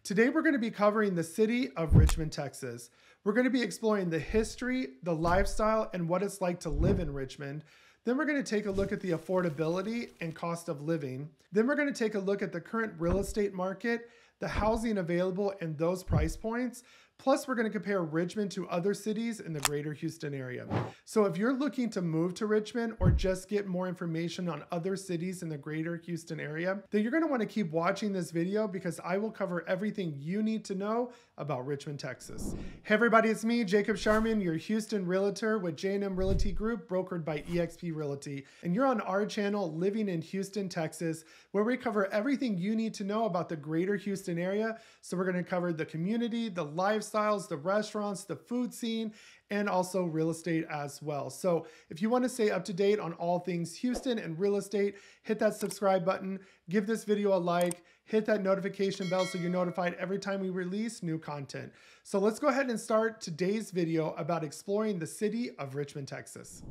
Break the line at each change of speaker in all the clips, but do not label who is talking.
Today we're going to be covering the city of Richmond, Texas. We're going to be exploring the history, the lifestyle, and what it's like to live in Richmond. Then we're going to take a look at the affordability and cost of living. Then we're going to take a look at the current real estate market, the housing available, and those price points. Plus, we're going to compare Richmond to other cities in the greater Houston area. So if you're looking to move to Richmond or just get more information on other cities in the greater Houston area, then you're going to want to keep watching this video because I will cover everything you need to know about Richmond, Texas. Hey everybody, it's me, Jacob Sharman, your Houston realtor with J&M Realty Group, brokered by eXp Realty. And you're on our channel, Living in Houston, Texas, where we cover everything you need to know about the greater Houston area. So we're going to cover the community, the lifestyles, the restaurants, the food scene, and also real estate as well. So if you want to stay up to date on all things Houston and real estate, hit that subscribe button, give this video a like, hit that notification bell so you're notified every time we release new content. So let's go ahead and start today's video about exploring the city of Richmond, Texas.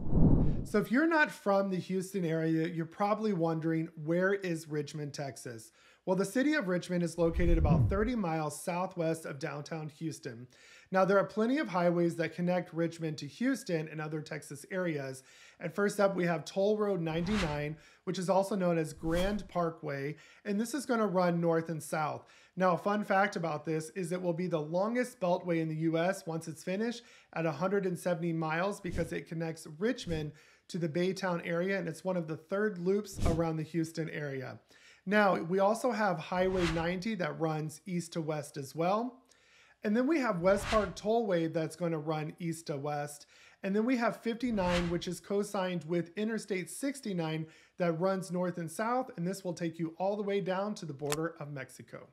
So if you're not from the Houston area, you're probably wondering, where is Richmond, Texas? Well, the city of Richmond is located about 30 miles southwest of downtown Houston. Now, there are plenty of highways that connect Richmond to Houston and other Texas areas. And first up, we have Toll Road 99, which is also known as Grand Parkway, and this is going to run north and south. Now, a fun fact about this is it will be the longest beltway in the US once it's finished at 170 miles because it connects Richmond to the Baytown area, and it's one of the third loops around the Houston area. Now, we also have Highway 90 that runs east to west as well. And then we have West Park Tollway that's going to run east to west. And then we have 59, which is co-signed with Interstate 69 that runs north and south. And this will take you all the way down to the border of Mexico.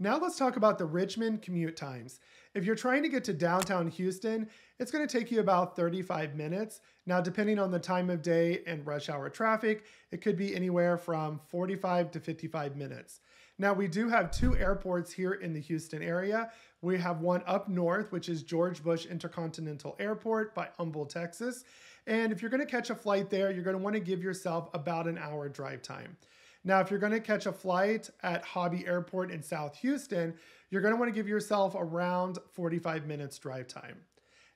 Now let's talk about the Richmond commute times. If you're trying to get to downtown Houston, it's going to take you about 35 minutes. Now, depending on the time of day and rush hour traffic, it could be anywhere from 45 to 55 minutes. Now, we do have two airports here in the Houston area. We have one up north, which is George Bush Intercontinental Airport by Humble, Texas. And if you're going to catch a flight there, you're going to want to give yourself about an hour drive time. Now, if you're going to catch a flight at Hobby Airport in South Houston, you're going to want to give yourself around 45 minutes drive time.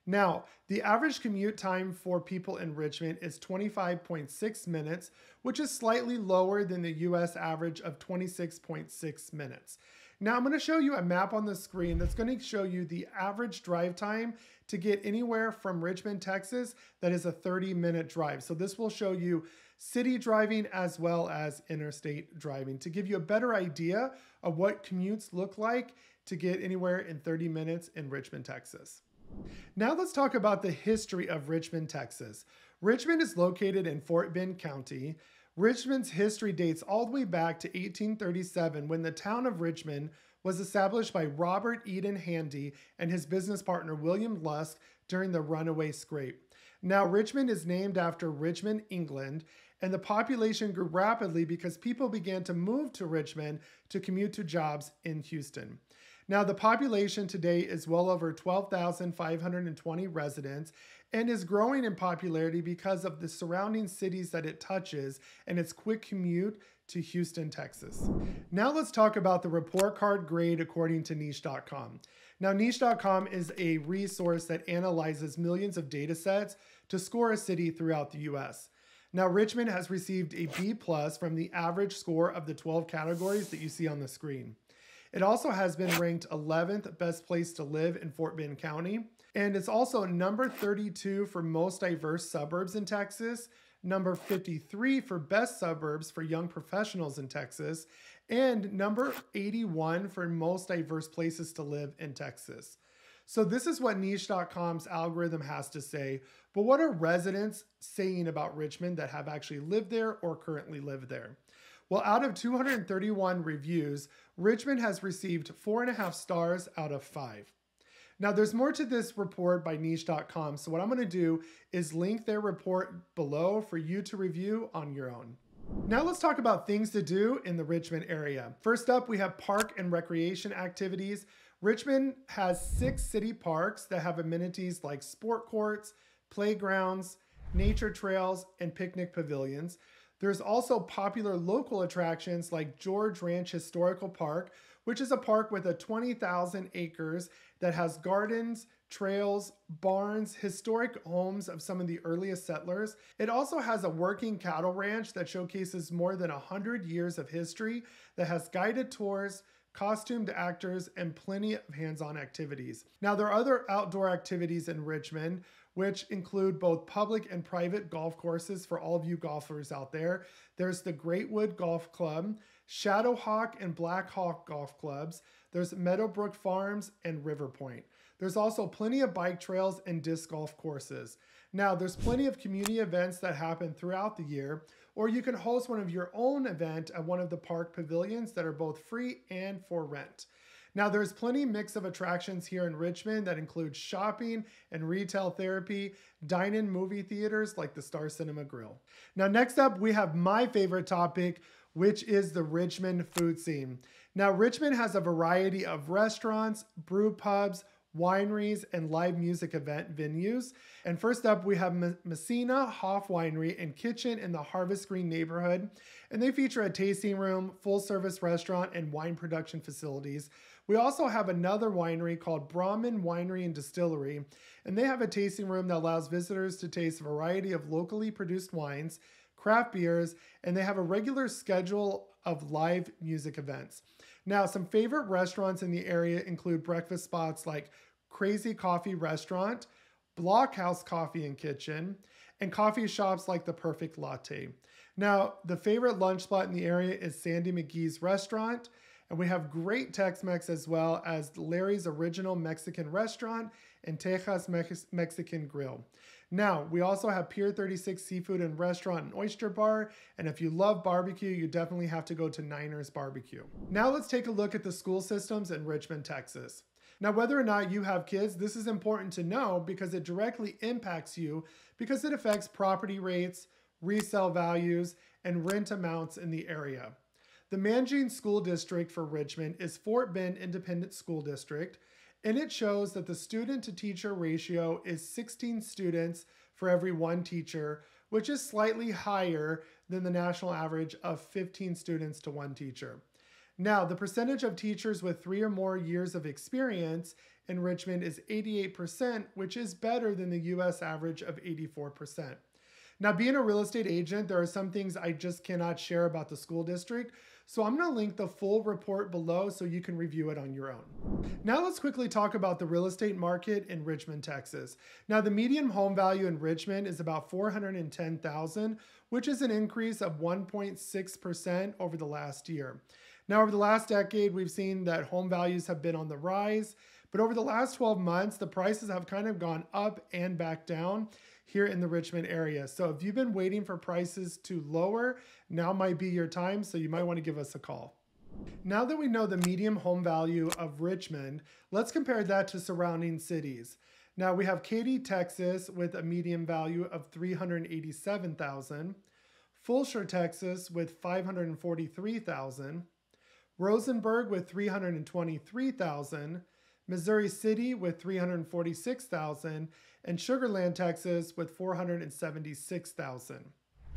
Now, the average commute time for people in Richmond is 25.6 minutes, which is slightly lower than the US average of 26.6 minutes. Now, I'm going to show you a map on the screen that's going to show you the average drive time to get anywhere from Richmond, Texas, that is a 30-minute drive. So this will show you city driving as well as interstate driving to give you a better idea of what commutes look like to get anywhere in 30 minutes in Richmond, Texas. Now let's talk about the history of Richmond, Texas. Richmond is located in Fort Bend County. Richmond's history dates all the way back to 1837 when the town of Richmond was established by Robert Eden Handy and his business partner William Lusk during the Runaway Scrape. Now, Richmond is named after Richmond, England, and the population grew rapidly because people began to move to Richmond to commute to jobs in Houston. Now, the population today is well over 12,520 residents and is growing in popularity because of the surrounding cities that it touches and its quick commute to Houston, Texas. Now let's talk about the report card grade according to niche.com. Now, niche.com is a resource that analyzes millions of data sets to score a city throughout the US. Now, Richmond has received a B+ from the average score of the 12 categories that you see on the screen. It also has been ranked 11th best place to live in Fort Bend County. And it's also number 32 for most diverse suburbs in Texas, number 53 for best suburbs for young professionals in Texas, and number 81 for most diverse places to live in Texas. So this is what niche.com's algorithm has to say, but what are residents saying about Richmond that have actually lived there or currently live there? Well, out of 231 reviews, Richmond has received 4.5 stars out of 5. Now, there's more to this report by niche.com, so what I'm going to do is link their report below for you to review on your own. Now let's talk about things to do in the Richmond area. First up, we have park and recreation activities. Richmond has 6 city parks that have amenities like sport courts, playgrounds, nature trails, and picnic pavilions. There's also popular local attractions like George Ranch Historical Park, which is a park with a 20,000 acres that has gardens, trails, barns, historic homes of some of the earliest settlers. It also has a working cattle ranch that showcases more than 100 years of history that has guided tours, costumed actors, and plenty of hands-on activities. Now, there are other outdoor activities in Richmond, which include both public and private golf courses for all of you golfers out there. There's the Greatwood Golf Club, Shadowhawk and Black Hawk Golf Clubs. There's Meadowbrook Farms and River Point. There's also plenty of bike trails and disc golf courses. Now, there's plenty of community events that happen throughout the year, or you can host one of your own event at one of the park pavilions that are both free and for rent. Now, there's plenty mix of attractions here in Richmond that include shopping and retail therapy, dine-in movie theaters like the Star Cinema Grill. Now, next up, we have my favorite topic, which is the Richmond food scene. Now, Richmond has a variety of restaurants, brew pubs, wineries, and live music event venues. And first up, we have Messina Hoff Winery and Kitchen in the Harvest Green neighborhood. And they feature a tasting room, full-service restaurant, and wine production facilities. We also have another winery called Brahmin Winery and Distillery, and they have a tasting room that allows visitors to taste a variety of locally produced wines, craft beers, and they have a regular schedule of live music events. Now, some favorite restaurants in the area include breakfast spots like Crazy Coffee Restaurant, Blockhouse Coffee and Kitchen, and coffee shops like The Perfect Latte. Now, the favorite lunch spot in the area is Sandy McGee's Restaurant, and we have great Tex-Mex as well as Larry's Original Mexican Restaurant and Tejas Mexican Grill. Now, we also have Pier 36 Seafood and Restaurant and Oyster Bar, and if you love barbecue, you definitely have to go to Niners Barbecue. Now let's take a look at the school systems in Richmond, Texas. Now, whether or not you have kids, this is important to know because it directly impacts you because it affects property rates, resale values, and rent amounts in the area. The managing school district for Richmond is Fort Bend Independent School District, and it shows that the student-to-teacher ratio is 16 students for every one teacher, which is slightly higher than the national average of 15 students to one teacher. Now, the percentage of teachers with 3 or more years of experience in Richmond is 88%, which is better than the US average of 84%. Now, being a real estate agent, there are some things I just cannot share about the school district, so I'm going to link the full report below so you can review it on your own. Now let's quickly talk about the real estate market in Richmond, Texas. Now, the median home value in Richmond is about $410,000, which is an increase of 1.6% over the last year. Now, over the last decade, we've seen that home values have been on the rise, but over the last 12 months, the prices have kind of gone up and back down here in the Richmond area. So if you've been waiting for prices to lower, now might be your time, so you might want to give us a call. Now that we know the median home value of Richmond, let's compare that to surrounding cities. Now we have Katy, Texas with a median value of $387,000, Fulshire, Texas with $543,000, Rosenberg with $323,000, Missouri City with $346,000, and Sugar Land, Texas with $476,000.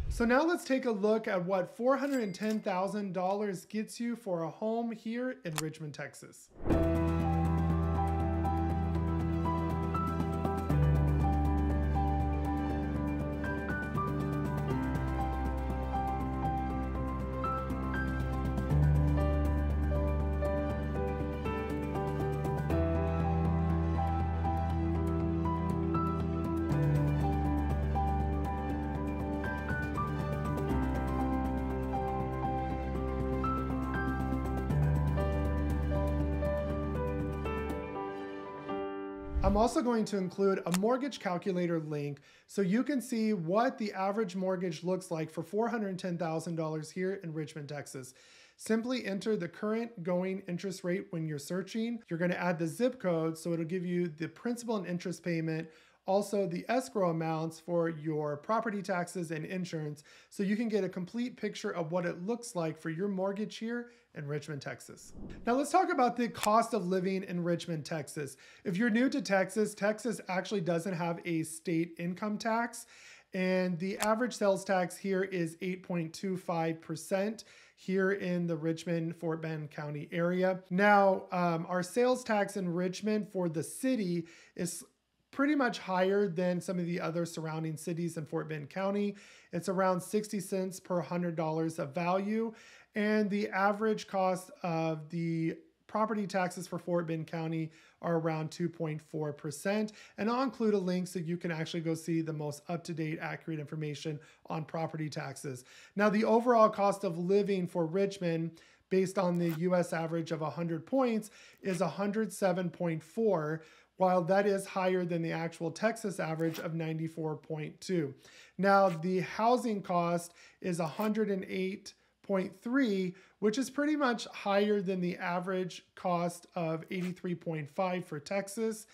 So now let's take a look at what $410,000 gets you for a home here in Richmond, Texas. I'm also going to include a mortgage calculator link so you can see what the average mortgage looks like for $410,000 here in Richmond, Texas. Simply enter the current going interest rate when you're searching. You're going to add the zip code, so it'll give you the principal and interest payment, also the escrow amounts for your property taxes and insurance, so you can get a complete picture of what it looks like for your mortgage here in Richmond, Texas. Now let's talk about the cost of living in Richmond, Texas. If you're new to Texas, Texas actually doesn't have a state income tax, and the average sales tax here is 8.25% here in the Richmond-Fort Bend County area. Now, our sales tax in Richmond for the city is pretty much higher than some of the other surrounding cities in Fort Bend County. It's around 60 cents per $100 of value. And the average cost of the property taxes for Fort Bend County are around 2.4%. And I'll include a link so you can actually go see the most up-to-date, accurate information on property taxes. Now, the overall cost of living for Richmond, based on the US average of 100 points, is 107.4, while that is higher than the actual Texas average of 94.2. Now, the housing cost is 108.3, which is pretty much higher than the average cost of 83.5 for Texas.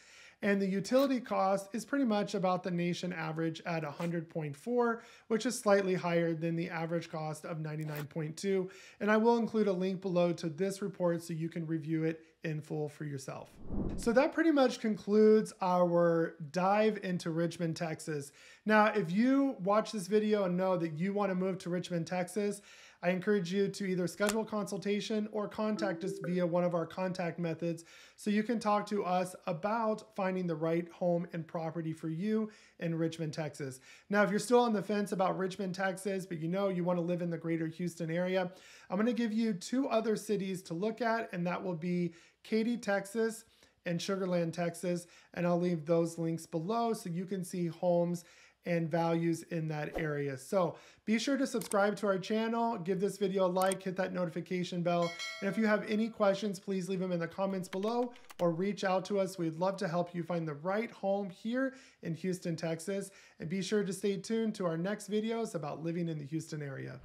And the utility cost is pretty much about the nation average at 100.4, which is slightly higher than the average cost of 99.2. And I will include a link below to this report so you can review it in full for yourself. So that pretty much concludes our dive into Richmond, Texas. Now, if you watch this video and know that you want to move to Richmond, Texas, I encourage you to either schedule a consultation or contact us via one of our contact methods so you can talk to us about finding the right home and property for you in Richmond, Texas. Now, if you're still on the fence about Richmond, Texas, but you know you want to live in the greater Houston area, I'm going to give you two other cities to look at, and that will be Katy, Texas, and Sugar Land, Texas. And I'll leave those links below so you can see homes and values in that area. So be sure to subscribe to our channel, give this video a like, hit that notification bell. And if you have any questions, please leave them in the comments below or reach out to us. We'd love to help you find the right home here in Houston, Texas. And be sure to stay tuned to our next videos about living in the Houston area.